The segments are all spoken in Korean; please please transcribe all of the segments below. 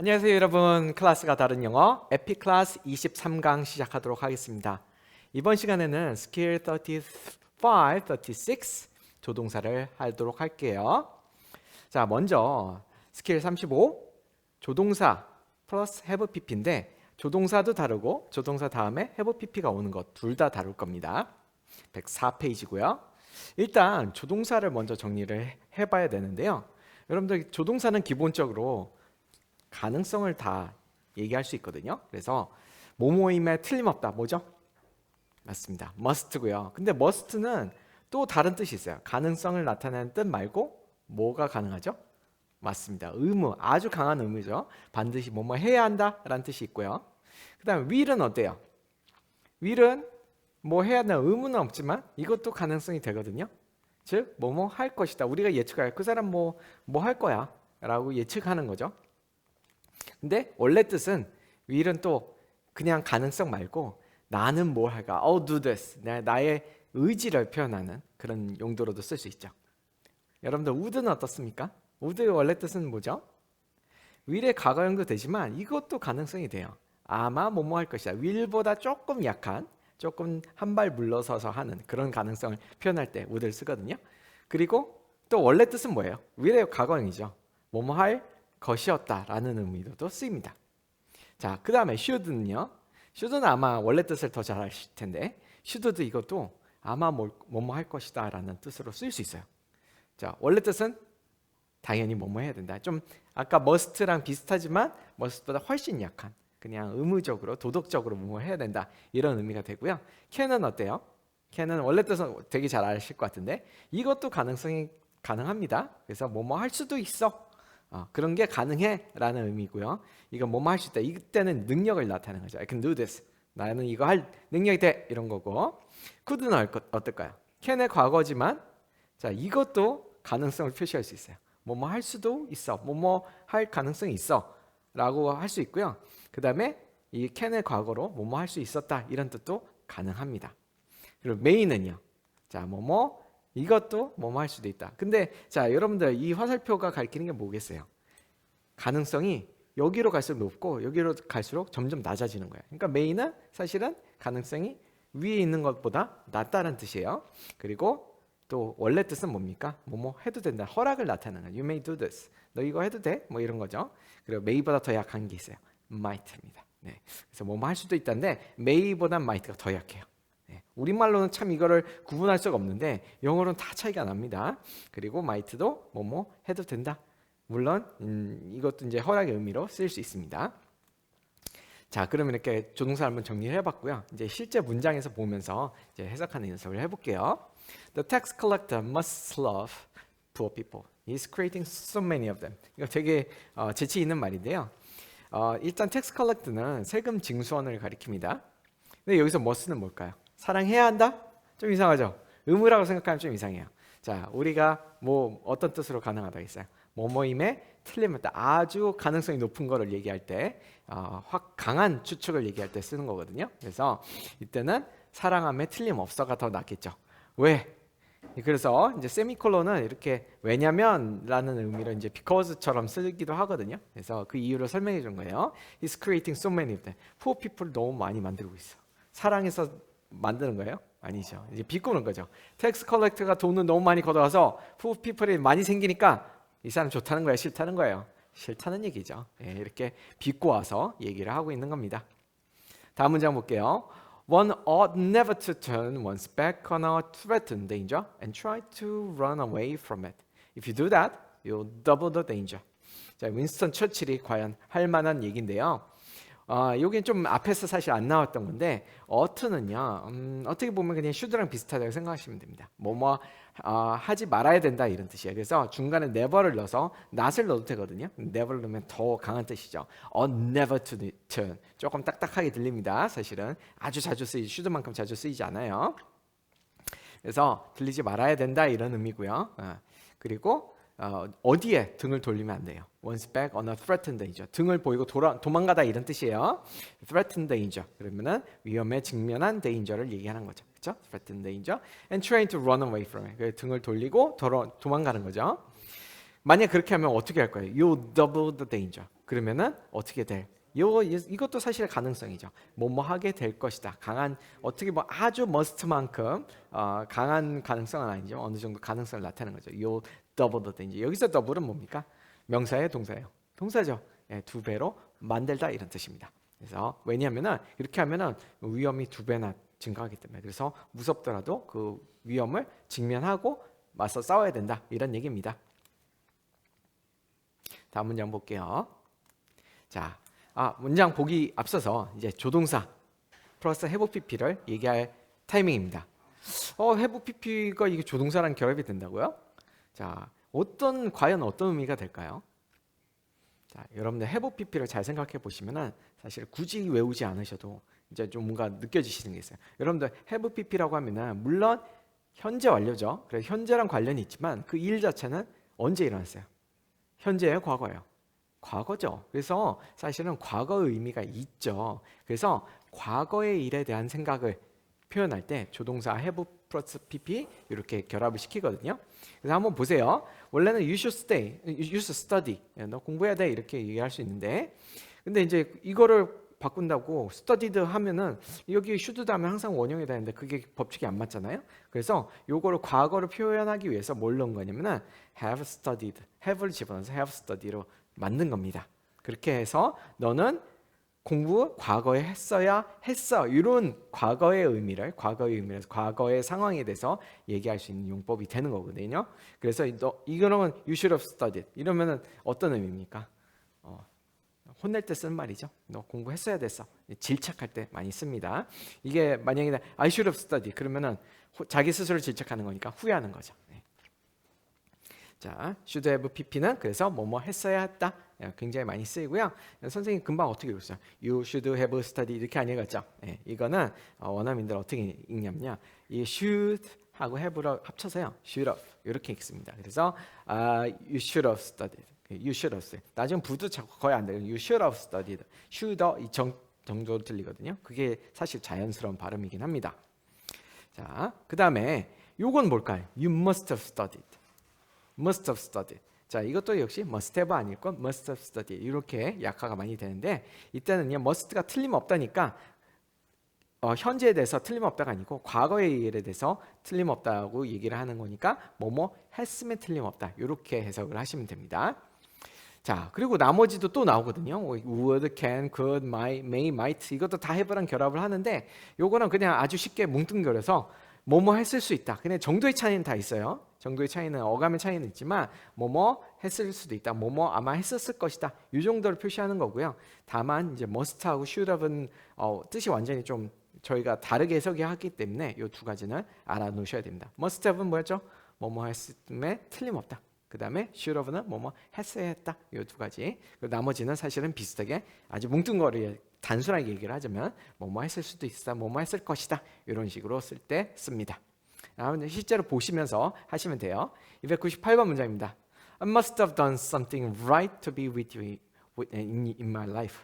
안녕하세요 여러분. 클래스가 다른 영어 에픽클래스 23강 시작하도록 하겠습니다. 이번 시간에는 스킬 35, 36 조동사를 하도록 할게요. 자, 먼저 스킬 35 조동사 플러스 have pp인데 조동사도 다르고 조동사 다음에 have pp가 오는 것 둘 다 다룰 겁니다. 104페이지고요. 일단 조동사를 먼저 정리를 해봐야 되는데요. 여러분들 조동사는 기본적으로 가능성을 다 얘기할 수 있거든요. 그래서 뭐뭐임에 틀림없다. 뭐죠? 맞습니다. must고요. 근데 must는 또 다른 뜻이 있어요. 가능성을 나타내는 뜻 말고 뭐가 가능하죠? 맞습니다. 의무, 아주 강한 의무죠. 반드시 뭐뭐 해야 한다라는 뜻이 있고요. 그 다음에 will은 어때요? will은 뭐 해야 한다는 의무는 없지만 이것도 가능성이 되거든요. 즉 뭐뭐 할 것이다. 우리가 예측할 그 사람 뭐 할 거야 라고 예측하는 거죠. 근데 원래 뜻은 will은 또 그냥 가능성 말고 나는 뭘 할까? do this. 나의 의지를 표현하는 그런 용도로도 쓸 수 있죠. 여러분들 would는 어떻습니까? would의 원래 뜻은 뭐죠? will의 과거형도 되지만 이것도 가능성이 돼요. 아마 뭐뭐 할 것이다. will보다 조금 약한, 조금 한 발 물러서서 하는 그런 가능성을 표현할 때 would를 쓰거든요. 그리고 또 원래 뜻은 뭐예요? will의 과거형이죠. 뭐뭐 할 것이었다라는 의미로도 쓰입니다. 자, 그 다음에 should는요. should는 아마 원래 뜻을 더 잘 아실 텐데 should도 이것도 아마 뭐뭐 할 것이다 라는 뜻으로 쓰일 수 있어요. 자, 원래 뜻은 당연히 뭐뭐 해야 된다. 좀 아까 must랑 비슷하지만 must보다 훨씬 약한 그냥 의무적으로 도덕적으로 뭐뭐 해야 된다 이런 의미가 되고요. can은 어때요? can은 원래 뜻은 되게 잘 아실 것 같은데 이것도 가능성이 가능합니다. 그래서 뭐뭐 할 수도 있어. 그런 게 가능해 라는 의미고요. 이건 뭐뭐 할 수 있다. 이때는 능력을 나타내는 거죠. I can do this. 나는 이거 할 능력이 돼. 이런 거고. could는 어떨까요? can의 과거지만 자, 이것도 가능성을 표시할 수 있어요. 뭐뭐 할 수도 있어. 뭐뭐 할 가능성이 있어 라고 할 수 있고요. 그 다음에 이 can의 과거로 뭐뭐 할 수 있었다 이런 뜻도 가능합니다. 그리고 may는요. 자, 뭐뭐 이것도 뭐뭐 할 수도 있다. 근데 자, 여러분들 이 화살표가 가리키는 게 뭐겠어요? 가능성이 여기로 갈수록 높고 여기로 갈수록 점점 낮아지는 거예요. 그러니까 may는 사실은 가능성이 위에 있는 것보다 낮다는 뜻이에요. 그리고 또 원래 뜻은 뭡니까? 뭐뭐 해도 된다. 허락을 나타내는 거예요. You may do this. 너 이거 해도 돼? 뭐 이런 거죠. 그리고 may보다 더 약한 게 있어요. might입니다. 네. 그래서 뭐뭐 할 수도 있다는데 may보다 might가 더 약해요. 우리말로는 참 이거를 구분할 수가 없는데 영어로는 다 차이가 납니다. 그리고 might도 뭐뭐 해도 된다. 물론 이것도 이제 허락의 의미로 쓰일 수 있습니다. 자, 그러면 이렇게 조동사 한번 정리를 해봤고요. 이제 실제 문장에서 보면서 이제 해석하는 연습을 해볼게요. The tax collector must love poor people. He's creating so many of them. 이거 되게 재치 있는 말인데요. 일단 tax collector는 세금 징수원을 가리킵니다. 근데 여기서 must는 뭘까요? 사랑해야 한다? 좀 이상하죠? 의무라고 생각하면 좀 이상해요. 자, 우리가 뭐 어떤 뜻으로 가능하다 했어요? 뭐뭐임에 틀림없다. 아주 가능성이 높은 거를 얘기할 때 확 강한 추측을 얘기할 때 쓰는 거거든요. 그래서 이때는 사랑함에 틀림없어가 더 낫겠죠. 왜? 그래서 이제 세미콜론은 이렇게 왜냐면 라는 의미로 이제 because처럼 쓰기도 하거든요. 그래서 그 이유를 설명해 준 거예요. He's creating so many of them. Poor people 너무 많이 만들고 있어. 사랑해서 만드는 거예요? 아니죠. 이제 비꼬는 거죠. 텍스 컬렉터가 돈을 너무 많이 걷어와서 poor people이 많이 생기니까 이 사람 좋다는 거야, 싫다는 거예요? 싫다는 얘기죠. 예, 이렇게 비꼬아서 얘기를 하고 있는 겁니다. 다음 문장 볼게요. One ought never to turn one's back on a threatened danger and try to run away from it. If you do that, you'll double the danger. 자, 윈스턴 처칠이 과연 할 만한 얘기인데요. 여긴 좀 앞에서 사실 안 나왔던 건데 어트는요 어떻게 보면 그냥 should랑 비슷하다고 생각하시면 됩니다. 뭐뭐 하지 말아야 된다 이런 뜻이에요. 그래서 중간에 never를 넣어서 not을 넣어도 되거든요. never를 넣으면 더 강한 뜻이죠. never to turn 조금 딱딱하게 들립니다. 사실은 아주 자주 쓰이지 should만큼 자주 쓰이지 않아요. 그래서 들리지 말아야 된다 이런 의미고요. 그리고 어디에 등을 돌리면 안 돼요. One's back on a threatened danger. 등을 보이고 도망가다 이런 뜻이에요. Threatened danger. 그러면은 위험에 직면한 danger를 얘기하는 거죠. 그렇죠? Threatened danger. And trying to run away from it. 등을 돌리고 도망가는 거죠. 만약 그렇게 하면 어떻게 할 거예요? You double the danger. 그러면은 어떻게 될? 이것도 사실 가능성이죠. 뭐뭐 하게 될 것이다. 강한 어떻게 뭐 아주 must만큼 강한 가능성은 아니죠. 어느 정도 가능성을 나타내는 거죠. You'll double the danger. 여기서 double은 뭡니까? 명사예요, 동사예요? 동사죠. 예, 두 배로 만들다 이런 뜻입니다. 그래서 왜냐하면은 이렇게 하면은 위험이 두 배나 증가하기 때문에 그래서 무섭더라도 그 위험을 직면하고 맞서 싸워야 된다 이런 얘기입니다. 다음 문장 볼게요. 자, 문장 보기 앞서서 이제 조동사 플러스 have pp를 얘기할 타이밍입니다. have pp가 이게 조동사랑 결합이 된다고요? 자, 과연 어떤 의미가 될까요? 자, 여러분들 have pp를 잘 생각해 보시면은 사실 굳이 외우지 않으셔도 이제 좀 뭔가 느껴지시는 게 있어요. 여러분들 have pp라고 하면은 물론 현재 완료죠. 그래서 현재랑 관련이 있지만 그 일 자체는 언제 일어났어요? 현재예요, 과거예요? 과거죠. 그래서 사실은 과거의 의미가 있죠. 그래서 과거의 일에 대한 생각을 표현할 때 조동사 have 플러스 pp 이렇게 결합을 시키거든요. 그래서 한번 보세요. 원래는 you should stay, you should study, 너 공부해야 돼 이렇게 얘기할 수 있는데, 근데 이제 이거를 바꾼다고 studied 하면은 여기 should 다음에 항상 원형이 되는데 그게 법칙이 안 맞잖아요. 그래서 요거를 과거를 표현하기 위해서 뭘 넣은 거냐면은 have studied, have를 집어넣어서 have study로 만든 겁니다. 그렇게 해서 너는 공부 과거에 했어야 했어 이런 과거의 의미를 과거의 상황에 대해서 얘기할 수 있는 용법이 되는 거거든요. 그래서 이거는 you should have studied 이러면은 어떤 의미입니까? 혼낼 때 쓰는 말이죠. 너 공부했어야 됐어. 질책할 때 많이 씁니다. 이게 만약에 I should have studied 그러면은 자기 스스로 질책하는 거니까 후회하는 거죠. 자, should have pp는 그래서 뭐뭐 했어야 했다. 굉장히 많이 쓰이고요. 선생님 금방 어떻게 읽었어요? You should have studied 이렇게 안 읽었죠? 이거는 원어민들 어떻게 읽냐면요. 이 should 하고 have를 합쳐서요. should have 이렇게 읽습니다. 그래서 you should have studied. You should have studied. 나중에 부도 거의 안 돼요. You should have studied. should 이 정도로 들리거든요. 그게 사실 자연스러운 발음이긴 합니다. 자, 그 다음에 요건 뭘까요? You must have studied. must have studied. 자, 이것도 역시 must have 아닐 것, must have studied 이렇게 약화가 많이 되는데 이때는요 must가 틀림없다니까 현재에 대해서 틀림없다가 아니고 과거의 일에 대해서 틀림없다고 얘기를 하는 거니까 뭐뭐 했으면 틀림없다 이렇게 해석을 하시면 됩니다. 자, 그리고 나머지도 또 나오거든요. would, can, could, may, might 이것도 다 have랑 결합을 하는데 요거는 그냥 아주 쉽게 뭉뚱그려서 뭐뭐 했을 수 있다. 그냥 정도의 차이는 다 있어요. 정도의 차이는 어감의 차이는 있지만 뭐뭐 했을 수도 있다. 뭐뭐 아마 했었을 것이다. 이 정도를 표시하는 거고요. 다만 이제 must하고 shouldhave는 뜻이 완전히 좀 저희가 다르게 해석이 하기 때문에 이 두 가지는 알아놓으셔야 됩니다. musthave는 뭐였죠? 뭐뭐 했음에 틀림없다. 그 다음에 shouldhave는 뭐뭐 했어야 했다. 이 두 가지. 나머지는 사실은 비슷하게 아주 뭉뚱거리게 단순하게 얘기를 하자면 뭐뭐 했을 수도 있다. 뭐뭐 했을 것이다. 이런 식으로 쓸 때 씁니다. 실제로 보시면서 하시면 돼요. 298번 문장입니다. I must have done something right to be with you in my life.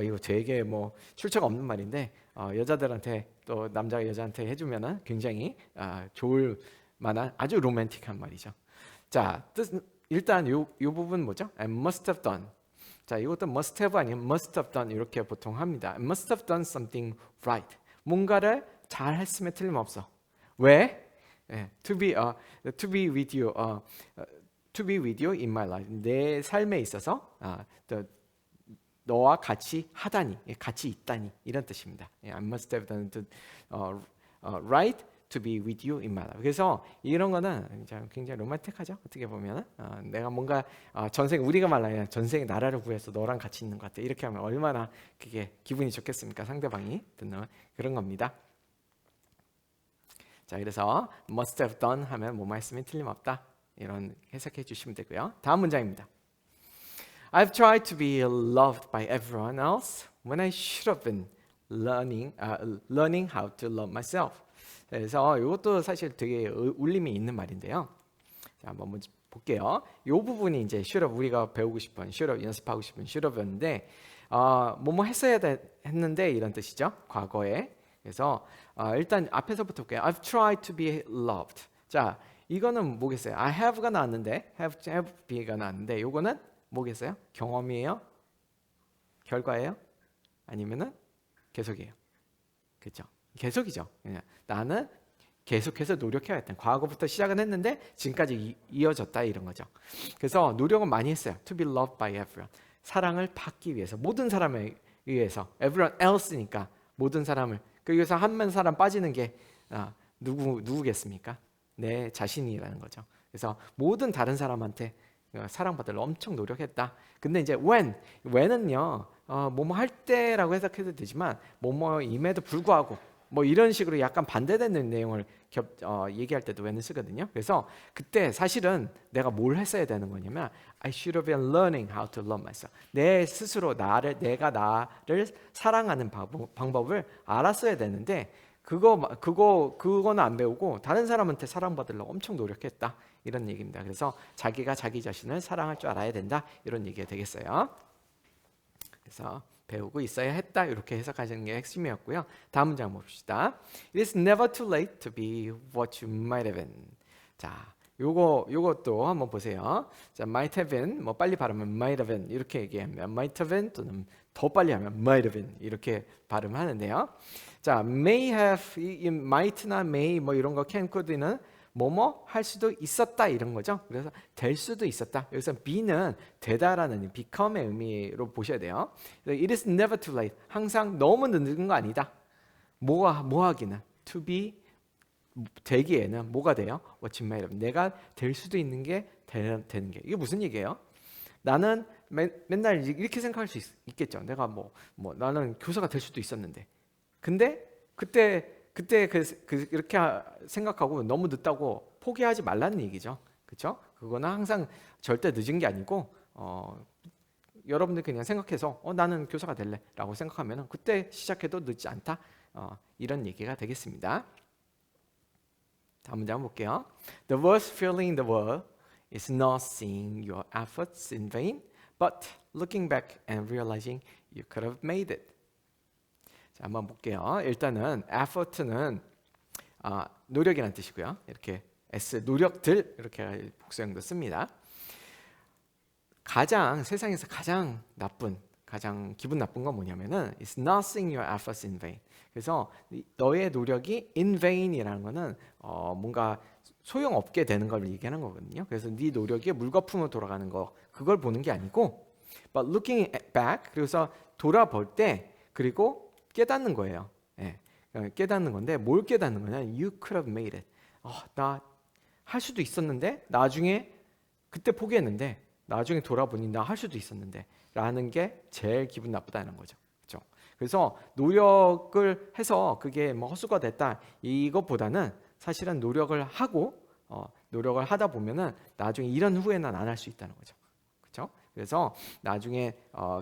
이거 되게 뭐 출처가 없는 말인데 여자들한테 또 남자가 여자한테 해주면은 굉장히 좋을 만한 아주 로맨틱한 말이죠. 자, 일단 요 부분 뭐죠? I must have done. 자, 이것도 must have 아니면 must have done 이렇게 보통 합니다. I must have done something right. 뭔가를 잘 했으면 틀림없어. 왜? To be with you, to be with you in my life. 내 삶에 있어서 너와 같이 하다니, 같이 있다니 이런 뜻입니다. I must have done right to be with you in my life. 그래서 이런 거는 굉장히 로맨틱하죠. 어떻게 보면 내가 뭔가 전생 우리가 말하면 전생에 나라를 구해서 너랑 같이 있는 것 같아. 이렇게 하면 얼마나 그게 기분이 좋겠습니까? 상대방이 듣는 그런 겁니다. 자, 그래서 must have done 하면 뭐뭐 했으면 틀림없다. 이런 해석해 주시면 되고요. 다음 문장입니다. I've tried to be loved by everyone else when I should have been learning how to love myself. 그래서 이것도 사실 되게 울림이 있는 말인데요. 자, 한번 볼게요. 이 부분이 이제 should have 우리가 배우고 싶은 should have 연습하고 싶은 should have였는데 뭐뭐 했어야 했는데 이런 뜻이죠. 과거에. 그래서 일단 앞에서부터 볼게요. I've tried to be loved. 자, 이거는 뭐겠어요? I have가 나왔는데 have be가 나왔는데 이거는 뭐겠어요? 경험이에요? 결과예요? 아니면은 계속이에요? 그렇죠? 계속이죠. 그냥 나는 계속해서 노력해야겠다. 과거부터 시작은 했는데 지금까지 이어졌다 이런 거죠. 그래서 노력은 많이 했어요. To be loved by everyone. 사랑을 받기 위해서 모든 사람에 의해서 everyone else니까 모든 사람을 그래서 한 사람 빠지는 게 누구겠습니까? 내 자신이라는 거죠. 그래서 모든 다른 사람한테 사랑받으려 엄청 노력했다. 근데 이제 when은요 뭐뭐 할 때라고 해석해도 되지만 뭐뭐임에도 불구하고 뭐 이런 식으로 약간 반대되는 내용을 얘기할 때도 when을 쓰거든요. 그래서 그때 사실은 내가 뭘 했어야 되는 거냐면 I should have been learning how to love myself. 내 스스로 내가 나를 사랑하는 방법을 알았어야 되는데 그거는 안 배우고 다른 사람한테 사랑받으려고 엄청 노력했다 이런 얘기입니다. 그래서 자기가 자기 자신을 사랑할 줄 알아야 된다 이런 얘기가 되겠어요. 그래서 배우고 있어야 했다 이렇게 해석하시는 게 핵심이었고요. 다음 문장 봅시다. It is never too late to be what you might have been. 자, 요것도 한번 보세요. 자, might have been 뭐 빨리 발음하면 might have been 이렇게 얘기하면 might have been 또는 더 빨리 하면 might have been 이렇게 발음하는데요. 자, may have, 이 might나 may 뭐 이런 거 can could는 뭐뭐 할 수도 있었다 이런 거죠. 그래서 될 수도 있었다. 여기서 be는 되다라는 become의 의미로 보셔야 돼요. It is never too late. 항상 너무 늦은 거 아니다. 뭐 하기는 to be 되기에는 뭐가 돼요? What you might have. 내가 될 수도 있는 게 되는 게 이게 무슨 얘기예요? 나는 맨날 이렇게 생각할 수 있겠죠. 내가 뭐 나는 교사가 될 수도 있었는데. 근데 그때 이렇게 생각하고 너무 늦다고 포기하지 말라는 얘기죠. 그렇죠? 그거는 항상 절대 늦은 게 아니고 여러분들 그냥 생각해서 나는 교사가 될래라고 생각하면 그때 시작해도 늦지 않다. 이런 얘기가 되겠습니다. 다음 문제 한번 볼게요. The worst feeling in the world is not seeing your efforts in vain, but looking back and realizing you could have made it. 자, 한번 볼게요. 일단은 effort는 노력이라는 뜻이고요. 이렇게 S 노력들 이렇게 복수형도 씁니다. 세상에서 가장 기분 나쁜 건 뭐냐면은 it's not seeing your efforts in vain. 그래서 너의 노력이 in vain이라는 거는 뭔가 소용없게 되는 걸 얘기하는 거거든요. 그래서 네 노력이 물거품으로 돌아가는 거 그걸 보는 게 아니고 but looking back 그래서 돌아볼 때 그리고 깨닫는 거예요. 예, 깨닫는 건데 뭘 깨닫는 거냐? You could have made it. 나 할 수도 있었는데 나중에 그때 포기했는데 나중에 돌아보니 나 할 수도 있었는데 라는 게 제일 기분 나쁘다는 거죠. 그렇죠? 그래서 노력을 해서 그게 뭐 헛수가 됐다 이것보다는 사실은 노력을 하다 보면은 나중에 이런 후회는 안 할 수 있다는 거죠. 그렇죠? 그래서 나중에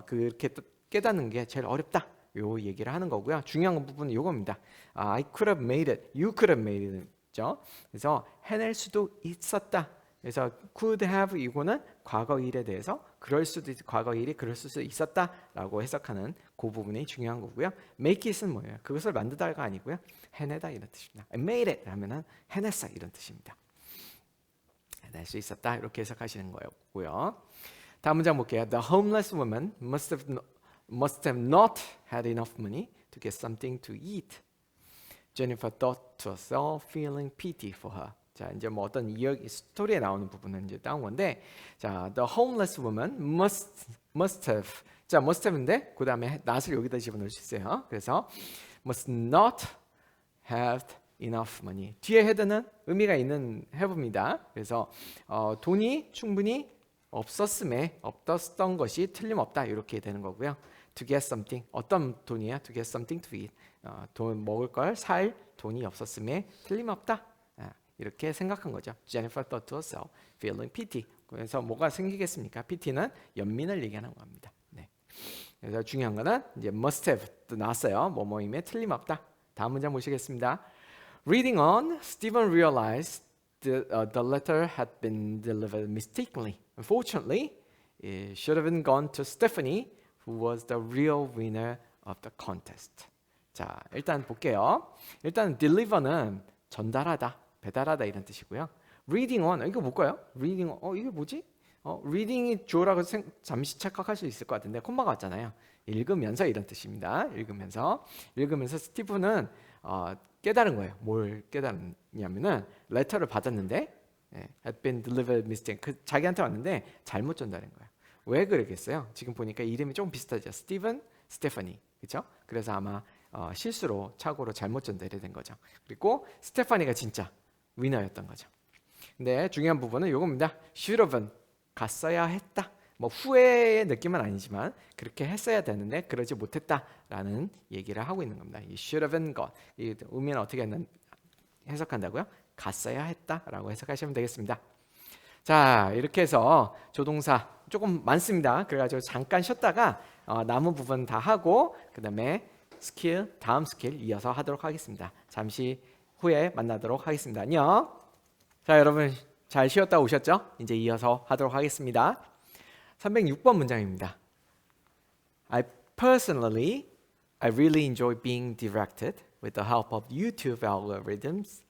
그렇게 깨닫는 게 제일 어렵다. 요 얘기를 하는 거고요. 중요한 부분은 요겁니다. I could have made it, you could have made it죠. 그래서 해낼 수도 있었다. 그래서 could have 이거는 과거 일에 대해서 과거 일이 그럴 수도 있었다라고 해석하는 그 부분이 중요한 거고요. make it은 뭐예요? 그것을 만들다가 아니고요. 해내다 이런 뜻입니다. I made it 하면은 해냈어 이런 뜻입니다. 해낼 수 있었다 이렇게 해석하시는 거고요. 다음 문장 볼게요. The homeless woman must have not had enough money to get something to eat. Jennifer thought to herself, feeling pity for her. 자, 이제 뭐 어떤 스토리에 나오는 부분은 이제 따온 건데, 자, the homeless woman must have. 자, must have인데 그 다음에 not을 여기다 집어넣을 수 있어요. 그래서 must not have enough money. 뒤에 head는 의미가 있는 have입니다. 그래서 돈이 충분히 없었던 것이 틀림없다 이렇게 되는 거고요. To get something 어떤 돈이야? To get something to eat 돈 먹을 걸 살 돈이 없었음에 틀림없다 이렇게 생각한 거죠. Jennifer thought to herself, feeling pity. 그래서 뭐가 생기겠습니까? pity는 연민을 얘기하는 겁니다. 네. 그래서 중요한 거는 이제 must have 또 나왔어요. 뭐뭐임에 틀림없다. 다음 문장 보시겠습니다. Reading on, Stephen realized the letter had been delivered mistakenly. Unfortunately, it should have gone to Stephanie, who was the real winner of the contest. 자, 일단 볼게요. 일단 deliver는 전달하다, 배달하다 이런 뜻이고요. Reading on, 이거 뭘까요? Reading on, 이게 뭐지? reading이 주어라고 잠시 착각할 수 있을 것 같은데 콤마가 왔잖아요. 읽으면서 이런 뜻입니다. 읽으면서 스티븐은 깨달은 거예요. 뭘 깨달았냐면은 레터를 받았는데 had been delivered mistake. 자기한테 왔는데 잘못 전달한 거예요. 왜 그러겠어요? 지금 보니까 이름이 좀 비슷하죠. 스티븐, 스테파니, 그렇죠? 그래서 아마 실수로 착오로 잘못 전달이 된 거죠. 그리고 스테파니가 진짜 위너였던 거죠. 근데 중요한 부분은 이겁니다. should have been, 갔어야 했다. 뭐 후회의 느낌은 아니지만 그렇게 했어야 되는데 그러지 못했다라는 얘기를 하고 있는 겁니다. 이 should have been 것, 이 의미는 어떻게 해석한다고요? 갔어야 했다라고 해석하시면 되겠습니다. 자, 이렇게 해서 조동사 조금 많습니다. 그래가지고 잠깐 쉬었다가 남은 부분 다 하고 그 다음에 스킬, 다음 스킬 이어서 하도록 하겠습니다. 잠시 후에 만나도록 하겠습니다. 안녕. 자, 여러분 잘 쉬었다 오셨죠? 이제 이어서 하도록 하겠습니다. 306번 문장입니다. I really enjoy being directed with the help of YouTube algorithms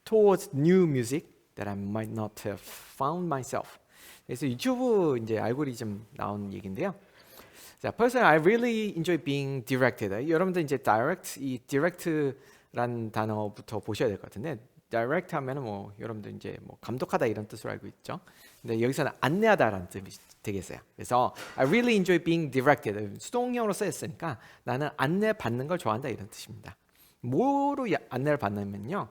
towards new music that I might not have found myself. 그래서 유튜브 이제 알고리즘 나온 얘기인데요. 자, personally, I really enjoy being directed. 여러분들 이제 이 direct란 단어부터 보셔야 될 것 같은데, direct 하면은 뭐 여러분들 이제 뭐 감독하다 이런 뜻으로 알고 있죠. 근데 여기서는 안내하다라는 뜻이 되겠어요. 그래서 I really enjoy being directed. 수동형으로 쓰였으니까 나는 안내 받는 걸 좋아한다 이런 뜻입니다. 뭐로 안내를 받냐면요,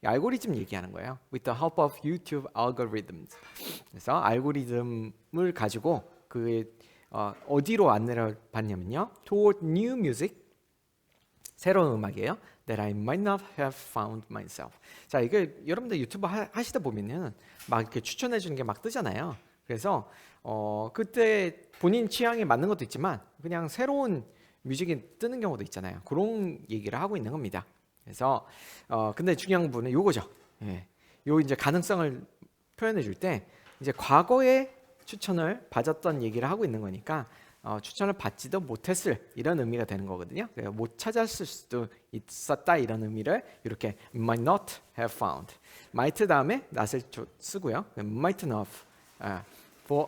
알고리즘 얘기하는 거예요. With the help of YouTube algorithms. 그래서 알고리즘을 가지고 어디로 안내를 받냐면요, toward new music, 새로운 음악이에요. That I might not have found myself. 자, 이게 여러분들 유튜브 하시다 보면은 막 이렇게 추천해 주는 게 막 뜨잖아요. 그래서 그때 본인 취향에 맞는 것도 있지만 그냥 새로운 뮤직이 뜨는 경우도 있잖아요. 그런 얘기를 하고 있는 겁니다. 그래서 근데 중요한 부분은 요거죠. 요 이제 가능성을 표현해 줄 때 이제 과거에 추천을 받았던 얘기를 하고 있는 거니까 추천을 받지도 못했을 이런 의미가 되는 거거든요. 못 찾았을 수도 있었다 이런 의미를 이렇게 might not have found. might 다음에 not을 쓰고요. might not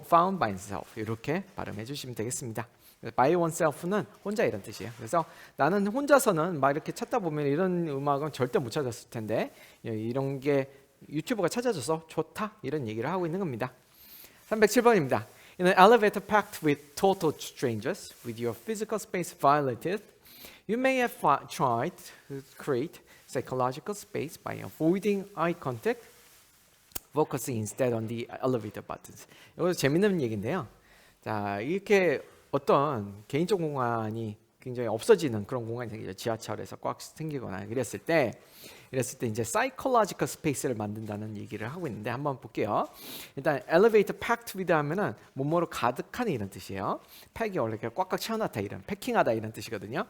found by himself 이렇게 발음해 주시면 되겠습니다. by oneself는 혼자 이런 뜻이에요. 그래서 나는 혼자서는 막 이렇게 찾다 보면 이런 음악은 절대 못 찾았을 텐데 이런 게 유튜브가 찾아줘서 좋다 이런 얘기를 하고 있는 겁니다. 307번입니다. In an elevator packed with total strangers, with your physical space violated, you may have tried to create psychological space by avoiding eye contact, focusing instead on the elevator buttons. 이거 재밌는 얘기인데요. 자, 이렇게 어떤 개인적 공간이 굉장히 없어지는 그런 공간이 생기죠. 지하철에서 꽉 생기거나 이랬을 때 이제 psychological space를 만든다는 얘기를 하고 있는데 한번 볼게요. 일단 elevator packed with 하면은 뭐뭐로 가득한 이런 뜻이에요. pack이 원래 이렇게 꽉꽉 채워놨다 이런 패킹하다 이런 뜻이거든요.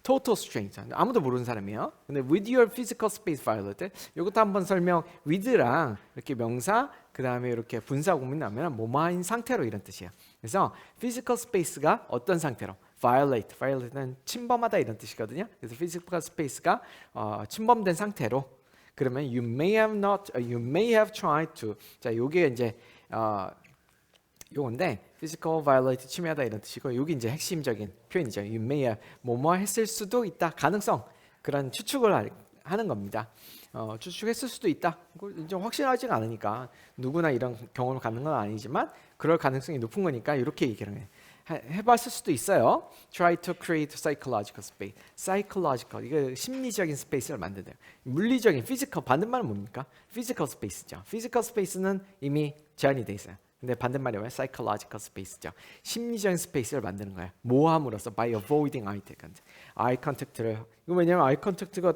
total stranger 아무도 모르는 사람이에요. 근데 with your physical space violated 이것도 한번 설명. with랑 이렇게 명사 그 다음에 이렇게 분사 구문 나면 뭐뭐인 상태로 이런 뜻이에요. 그래서 physical space가 어떤 상태로 violate는 침범하다 이런 뜻이거든요. 그래서 physical space가 침범된 상태로 그러면 you may have tried to 자 요게 이제 요건데 physical violate 침해하다 이런 뜻이고 여기 이제 핵심적인 표현이죠. you may have 뭐뭐 했을 수도 있다 가능성 그런 추측을 하는 겁니다. 추측했을 수도 있다. 이제 확실하지가 않으니까 누구나 이런 경험을 갖는 건 아니지만 그럴 가능성이 높은 거니까 이렇게 얘기를 해봤을 수도 있어요. Try to create psychological space. psychological 이게 심리적인 스페이스를 만드네요. 물리적인 physical 반대말은 뭡니까? physical space죠. physical space는 이미 제한이 돼 있어요. 근데 반대말이 뭐예요? psychological space죠. 심리적인 스페이스를 만드는 거예요. 모함으로써 by avoiding eye contact를 이거 왜냐면 eye contact가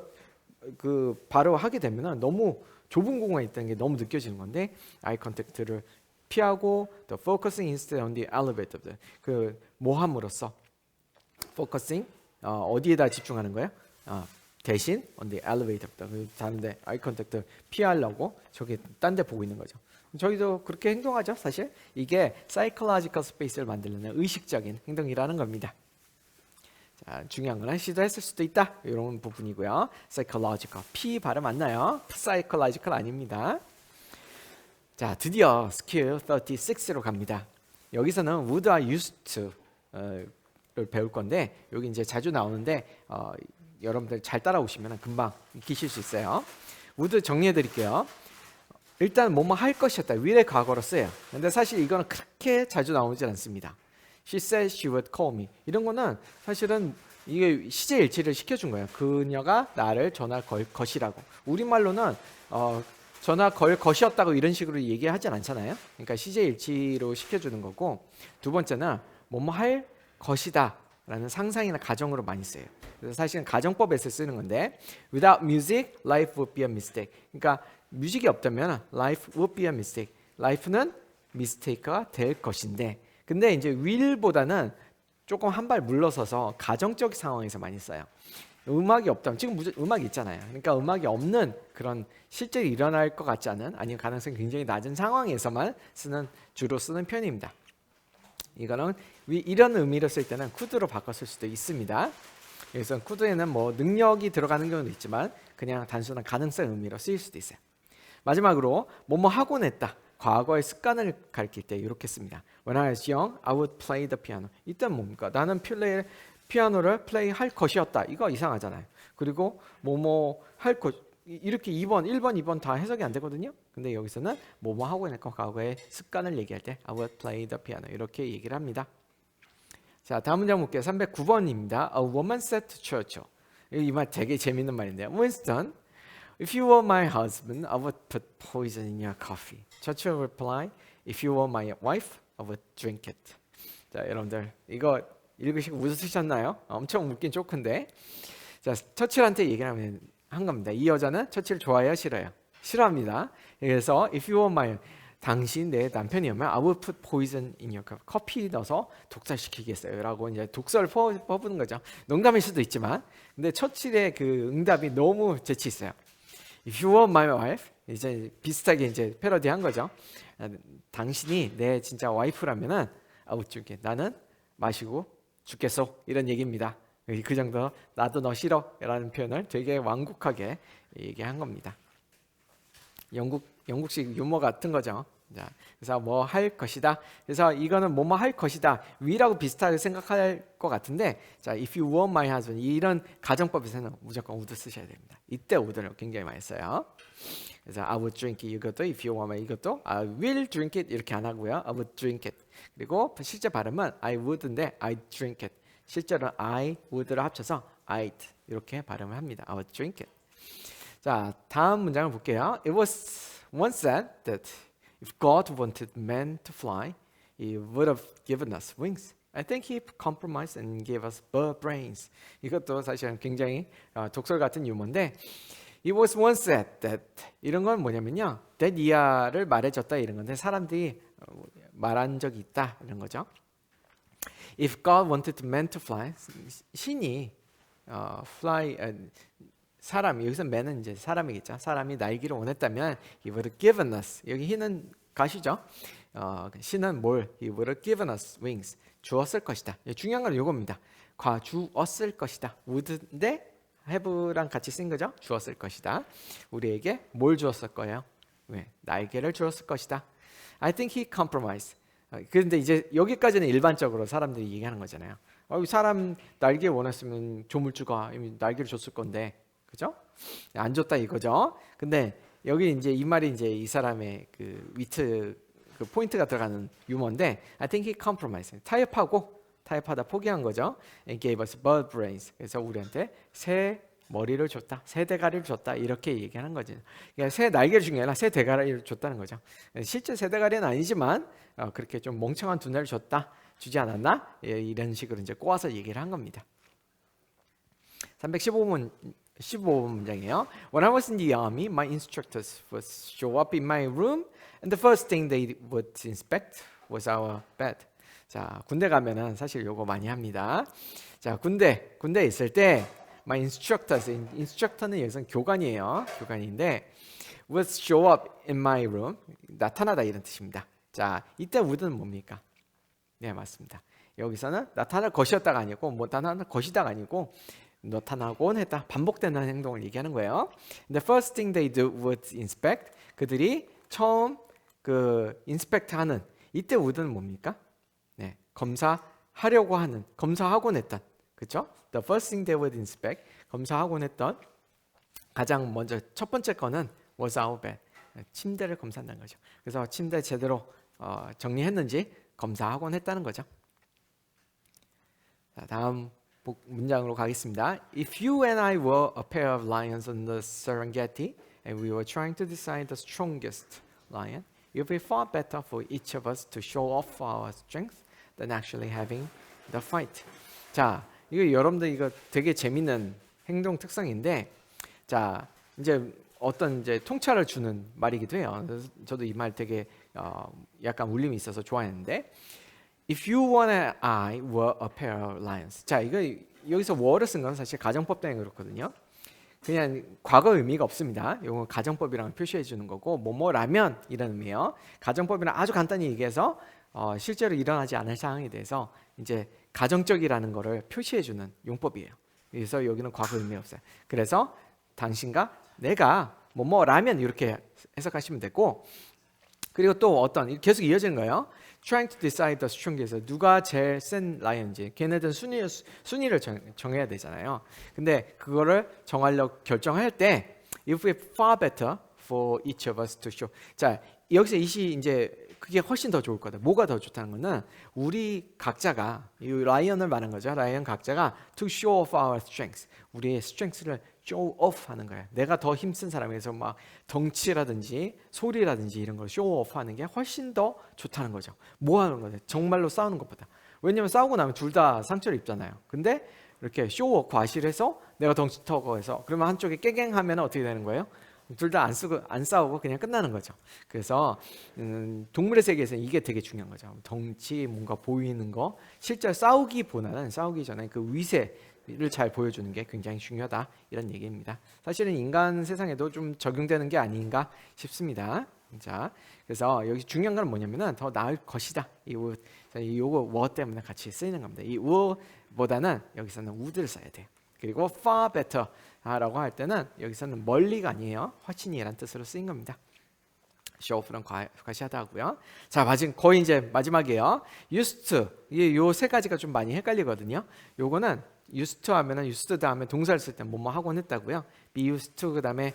바로 하게 되면 너무 좁은 공간에 있다는 게 너무 느껴지는 건데 eye contact를 피하고 the focusing instead on the elevator 모함으로써 focusing 어디에다 집중하는 거예요? 대신 on the elevator 다른데 eye contact 피하려고 저기 딴 데 보고 있는 거죠. 저희도 그렇게 행동하죠. 사실 이게 psychological space를 만들려는 의식적인 행동이라는 겁니다. 자, 중요한 건 시도했을 수도 있다 이런 부분이고요. psychological P 발음 안 나요. psychological 아닙니다. 자, 드디어 스킬 36로 갑니다. 여기서는 would are used to 를 배울 건데 여기 이제 자주 나오는데 여러분들 잘 따라오시면 금방 익히실 수 있어요. would 정리해 드릴게요. 일단 뭐뭐 할 것이었다. will의 과거로 써요. 근데 사실 이거는 그렇게 자주 나오지 않습니다. She said she would call me. 이런 거는 사실은 이게 시제 일치를 시켜준 거예요. 그녀가 나를 전화 걸 것이라고. 우리말로는 전화 걸 것이었다고 이런 식으로 얘기하진 않잖아요. 그러니까 시제 일치로 시켜주는 거고, 두 번째는 뭐뭐 할 것이다 라는 상상이나 가정으로 많이 써요. 그래서 사실은 가정법에서 쓰는 건데, without music, life would be a mistake. 그러니까 뮤직이 없다면 life would be a mistake. life는 mistake가 될 것인데, 근데 이제 will보다는 조금 한 발 물러서서 가정적 상황에서 많이 써요. 음악이 없다면, 지금 음악이 있잖아요. 그러니까 음악이 없는 그런 실제로 일어날 것 같지 않은, 아니면 가능성이 굉장히 낮은 상황에서만 주로 쓰는 편입니다. 이거는 이런 의미로 쓸 때는 could로 바꿔 쓸 수도 있습니다. 그래서 could에는 뭐 능력이 들어가는 경우도 있지만 그냥 단순한 가능성 의미로 쓰일 수도 있어요. 마지막으로 뭐뭐 하곤 했다. 과거의 습관을 가리킬 때 이렇게 씁니다. When I was young, I would play the piano. 이때는 뭡니까? 나는 피아노를 플레이할 것이었다. 이거 이상하잖아요. 그리고 뭐뭐 할 것, 이렇게 1번, 2번 다 해석이 안 되거든요. 근데 여기서는 뭐뭐 하고 있는 거 과거의 습관을 얘기할 때 I would play the piano 이렇게 얘기를 합니다. 자, 다음 문장 볼게요. 309번입니다. A woman said to Churchill. 이 말 되게 재밌는 말인데요. Winston, if you were my husband, I would put poison in your coffee. Churchill replied, if you were my wife, I would drink it. 자, 여러분들 이거 읽으시고 웃으셨나요? 엄청 웃긴 조크인데. 자, 처칠한테 얘기를 한 겁니다. 이 여자는 처칠 좋아해요, 싫어요? 싫어합니다. 그래서 if you were my, 당신 내 남편이면 I would put poison in your coffee. 커피 넣어서 독살시키겠어요 라고 이제 독설을 퍼부는 거죠. 농담일 수도 있지만, 근데 처칠의 그 응답이 너무 재치 있어요. If you were my wife, 이제 비슷하게 이제 패러디한 거죠. 당신이 내 진짜 와이프라면은 I would drink it. 나는 마시고 죽겠어, 이런 얘기입니다. 그 정도 나도 너 싫어 라는 표현을 되게 완곡하게 얘기한 겁니다. 영국식 유머 같은 거죠. 자, 그래서 뭐 할 것이다. 그래서 이거는 뭐뭐 할 것이다. 위라고 비슷하게 생각할 것 같은데, 자, if you were my husband, 이런 가정법에서는 무조건 would 쓰셔야 됩니다. 이때 would를 굉장히 많이 써요. 그래서 I would drink it 이것도, if you were my 이것도 I will drink it 이렇게 안 하고요. I would drink it. 그리고 실제 발음은 I would인데 I drink it. 실제로는 I would를 합쳐서 I'd 이렇게 발음을 합니다. I would drink it. 자, 다음 문장을 볼게요. It was once said that if God wanted men to fly, He would have given us wings. I think He compromised and gave us bird brains. 이것도 사실은 굉장히 독설 같은 유머인데, It was once said that, 이런 건 뭐냐면요, that 이하를 말해줬다 이런 건데, 사람들이 말한 적이 있다 이런 거죠. If God wanted men to fly, 신이 fly, 사람, 여기서 man은 이제 사람이겠죠. 사람이 날기를 원했다면 He would have given us. 여기 he는 가시죠. 신은 뭘? He would have given us wings. 주었을 것이다. 중요한 건 이겁니다. 주었을 것이다. would인데 have랑 같이 쓴 거죠. 주었을 것이다. 우리에게 뭘 주었을 거예요? 왜? 날개를 주었을 것이다. I think he compromised. 그런데 이제 여기까지는 일반적으로 사람들이 얘기하는 거잖아요. 사람 날개 원했으면 조물주가 날개를 줬을 건데, 그죠? 안 줬다 이거죠. 근데 여기 이제 이 말이 이제 이 사람의 그 위트, 그 포인트가 들어가는 유머인데, I think he compromised. 타협하다 포기한 거죠. And gave us bird brains. 그래서 우리한테 새 머리를 줬다, 새 대가리를 줬다 이렇게 얘기하는 거죠. 그러니까 새 날개를 준 게 아니라 새 대가리를 줬다는 거죠. 실제 새 대가리는 아니지만 그렇게 좀 멍청한 두뇌를 주지 않았나? 이런 식으로 이제 꼬아서 얘기를 한 겁니다. 315번 15번 문장이에요. When I was in the army, my instructors would show up in my room, and the first thing they would inspect was our bed. 자, 군대 가면은 사실 요거 많이 합니다. 자, 군대에 있을 때 my instructor는 여기서는 교관이에요. 교관인데 would show up in my room, 나타나다 이런 뜻입니다. 자, 이때 would는 뭡니까? 네, 맞습니다. 여기서는 나타날 것이었다가 아니고, 나타날 것이다가 아니고 나타나곤 했다, 반복되는 행동을 얘기하는 거예요. The first thing they do would inspect. 그들이 처음 그 인스펙트하는 이때 would는 뭡니까? 네, 검사하려고 하는, 검사하곤 했던, 그렇죠? The first thing they would inspect, 검사하곤 했던 가장 먼저 첫 번째 거는 was our bed, 침대를 검사한다는 거죠. 그래서 침대 제대로 정리했는지 검사하곤 했다는 거죠. 자, 다음 문장으로 가겠습니다. If you and I were a pair of lions on the Serengeti and we were trying to decide the strongest lion, it would be far better for each of us to show off our strength than actually having the fight. 자, 이거 여러분들 이거 되게 재밌는 행동 특성인데, 자 이제 어떤 이제 통찰을 주는 말이기도 해요. 그래서 저도 이 말 되게 약간 울림이 있어서 좋아했는데, If you and I were a pair of lions. 자, 이거 여기서 were를 쓴 건 사실 가정법 때문에 그렇거든요. 그냥 과거 의미가 없습니다. 이건 가정법이랑 표시해 주는 거고, 뭐뭐라면 이런 의미예요. 가정법이랑 아주 간단히 얘기해서 실제로 일어나지 않을 상황에 대해서 이제 가정적이라는 거를 표시해 주는 용법이에요. 그래서 여기는 과거 의미 없어요. 그래서 당신과 내가 뭐뭐라면 이렇게 해석하시면 되고, 그리고 또 어떤 계속 이어지는 거예요. Trying to decide the strongest. 누가 제일 센 라이언지. 걔네들은 순위를 정해야 되잖아요. 근데 그거를 정하려고 결정할 때 it would be far better for each of us to show. 자, 여기서 이시 이제 그게 훨씬 더 좋을 거다. 뭐가 더 좋다는 거는 우리 각자가, 이 라이언을 말한 거죠. 라이언 각자가 to show off our strengths. 우리의 strengths를 show off 하는 거예요. 내가 더 힘쓴 사람에서 막 덩치라든지 소리라든지 이런 걸 show off 하는 게 훨씬 더 좋다는 거죠. 뭐 하는 거죠? 정말로 싸우는 것보다. 왜냐면 싸우고 나면 둘 다 상처를 입잖아요. 근데 이렇게 show off 과실해서 내가 덩치 터고 해서 그러면 한쪽에 깨갱하면 어떻게 되는 거예요? 둘 다 안 싸우고 그냥 끝나는 거죠. 그래서 동물의 세계에서는 이게 되게 중요한 거죠. 덩치, 뭔가 보이는 거, 실제 싸우기보다는 싸우기 전에 그 위세를 잘 보여주는 게 굉장히 중요하다, 이런 얘기입니다. 사실은 인간 세상에도 좀 적용되는 게 아닌가 싶습니다. 자, 그래서 여기 중요한 건 뭐냐면은 더 나을 것이다. 요거 워 때문에 같이 쓰이는 겁니다. 이 wo보다는 여기서는 would를 써야 돼요. 그리고 far better 라고 할 때는 여기서는 멀리가 아니에요. 훨씬이라는 뜻으로 쓰인 겁니다. show off는 과시하다 하고요. 자, 거의 이제 마지막이에요. used to. 이게 요 세 가지가 좀 많이 헷갈리거든요. 요거는 used to 하면은 used 다음에 동사를 쓸 때 뭐뭐 하곤 했다고요. be used to 그다음에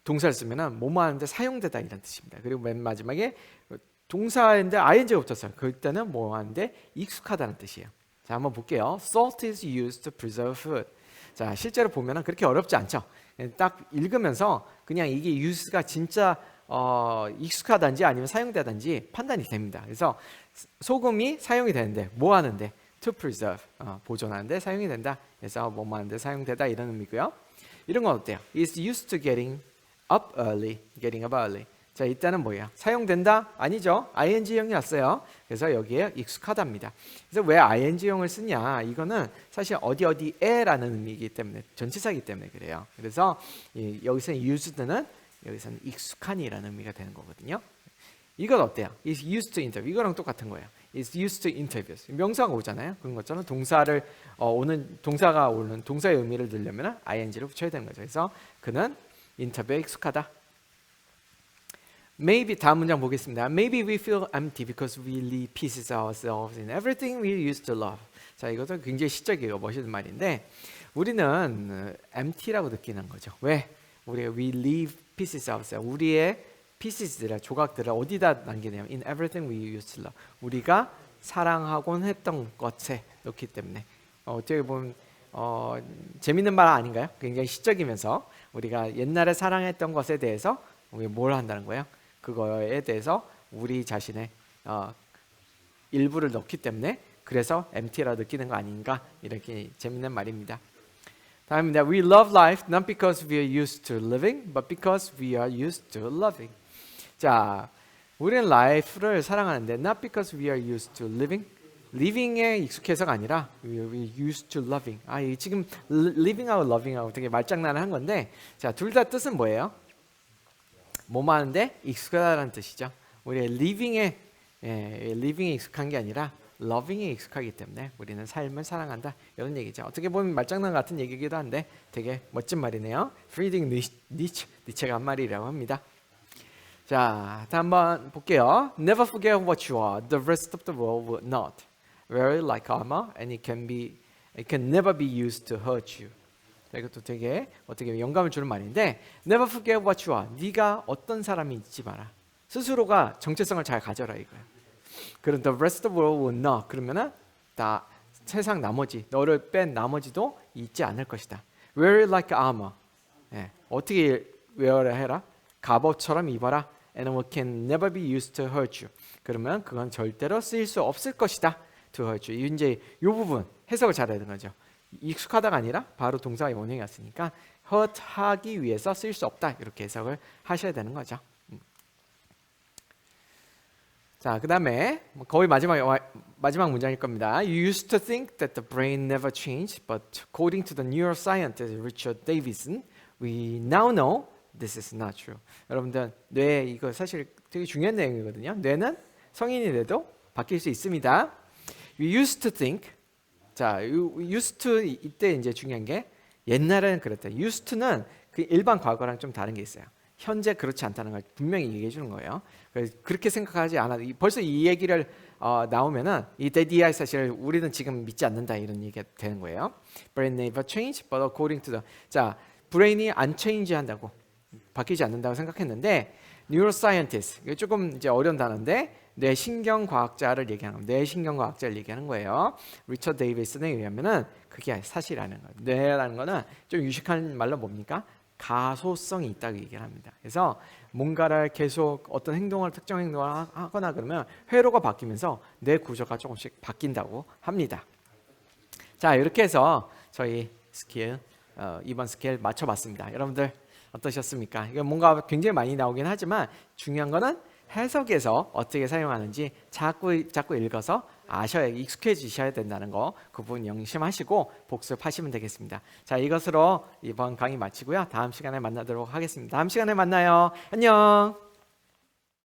동사를 쓰면은 뭐뭐 하는데 사용되다, 이런 뜻입니다. 그리고 맨 마지막에 동사인데 ing가 붙었어요. 그때는 뭐 하는데 익숙하다는 뜻이에요. 자, 한번 볼게요. Salt is used to preserve food. 자, 실제로 보면은 그렇게 어렵지 않죠. 딱 읽으면서 그냥 이게 use가 진짜 익숙하단지 아니면 사용되단지 판단이 됩니다. 그래서 소금이 사용이 되는데 뭐 하는데? To preserve, 보존하는데 사용이 된다. 그래서 뭐 하는데 사용되다, 이런 의미고요. 이런 건 어때요? Is used to getting up early, getting up early. 자, 이때는 뭐예요? 사용된다? 아니죠. ing형이 왔어요. 그래서 여기에 익숙하답니다. 그래서 왜 ing형을 쓰냐? 이거는 사실 어디에라는 의미이기 때문에, 전치사이기 때문에 그래요. 그래서 여기서는 used는 여기서는 익숙한이라는 의미가 되는 거거든요. 이건 어때요? Is used to interview. 이거랑 똑같은 거예요. Is used to interviews. 명사가 오잖아요. 그런 것처럼 동사가 오는 동사의 의미를 넣으려면 ing를 붙여야 되는 거죠. 그래서 그는 인터뷰에 익숙하다. Maybe, 다음 문장 보겠습니다. Maybe we feel empty because we leave pieces of ourselves in everything we used to love. 자, 이것도 굉장히 시적이고 멋있는 말인데, 우리는 empty라고 느끼는 거죠. 왜? we leave pieces of ourselves. 우리의 pieces들을, 조각들을 어디다 남기냐면 in everything we used to love. 우리가 사랑하곤 했던 것에 넣기 때문에 어떻게 보면 재밌는 말 아닌가요? 굉장히 시적이면서 우리가 옛날에 사랑했던 것에 대해서 우리가 뭘 한다는 거예요? 그거에 대해서 우리 자신의 일부를 넣기 때문에 그래서 empty라 느끼는 거 아닌가, 이렇게 재밌는 말입니다. 다음입니다. We love life not because we are used to living, but because we are used to loving. 자, 우리는 life를 사랑하는데 not because we are used to living, living에 익숙해서가 아니라 we are used to loving. 지금 living하고 loving하고 되게 말장난을 한 건데, 자, 둘 다 뜻은 뭐예요? 뭐뭐 하는데 익숙하다는 뜻이죠. 우리의 living에 익숙한 게 아니라 loving에 익숙하기 때문에 우리는 삶을 사랑한다, 이런 얘기죠. 어떻게 보면 말장난 같은 얘기기도 한데 되게 멋진 말이네요. Friedrich Nietzsche가 한 말이라고 합니다. 자, 다음 한번 볼게요. Never forget what you are. The rest of the world will not. Wear it like armor, and it can never be used to hurt you. 자, 이것도 되게 어떻게 보면 영감을 주는 말인데, Never forget what you are. 네가 어떤 사람이 잊지 마라. 스스로가 정체성을 잘 가져라 이거야. 그럼 the rest of the world will not. 그러면은 다 세상 나머지 너를 뺀 나머지도 잊지 않을 것이다. Wear it like armor. 예, 어떻게 wear를 해라? 갑옷처럼 입어라. And it can never be used to hurt you. 그러면 그건 절대로 쓰일 수 없을 것이다. To hurt you. 이제 이 부분 해석을 잘해야 되는 거죠. 익숙하다가 아니라 바로 동사의 원형이 왔으니까 hurt 하기 위해서 쓰일 수 없다. 이렇게 해석을 하셔야 되는 거죠. 자, 그 다음에 거의 마지막 문장일 겁니다. You used to think that the brain never changed, but according to the neuroscientist Richard Davidson, we now know this is not true. 여러분들 뇌 이거 사실 되게 중요한 내용이거든요. 뇌는 성인이 돼도 바뀔 수 있습니다. You used to think. 자, used to 이때 이제 중요한 게 옛날에는 그랬다. used to는 그 일반 과거랑 좀 다른 게 있어요. 현재 그렇지 않다는 걸 분명히 얘기해 주는 거예요. 그렇게 생각하지 않아도 벌써 이 얘기를 나오면은 이 대디아 사실 우리는 지금 믿지 않는다 이런 얘기가 되는 거예요. Brain never change, but according to the 자 브레인이 안 체인지 한다고 바뀌지 않는다고 생각했는데 neuroscientist 이거 조금 이제 어려운 단어인데 뇌신경과학자를 얘기하는 거예요. 뇌신경과학자를 얘기하는 거예요. 리처드 데이비슨에 의하면은 그게 사실이라는 거예요. 뇌라는 거는 좀 유식한 말로 뭡니까? 가소성이 있다고 얘기를 합니다. 그래서 뭔가를 계속 어떤 행동을 특정 행동을 하거나 그러면 회로가 바뀌면서 뇌 구조가 조금씩 바뀐다고 합니다. 자, 이렇게 해서 저희 스킬 이번 스킬 맞춰봤습니다. 여러분들 어떠셨습니까? 이게 뭔가 굉장히 많이 나오긴 하지만 중요한 거는 해석에서 어떻게 사용하는지 자꾸 읽어서 익숙해지셔야 된다는 거 그 부분 명심하시고 복습하시면 되겠습니다. 자, 이것으로 이번 강의 마치고요. 다음 시간에 만나도록 하겠습니다. 다음 시간에 만나요. 안녕.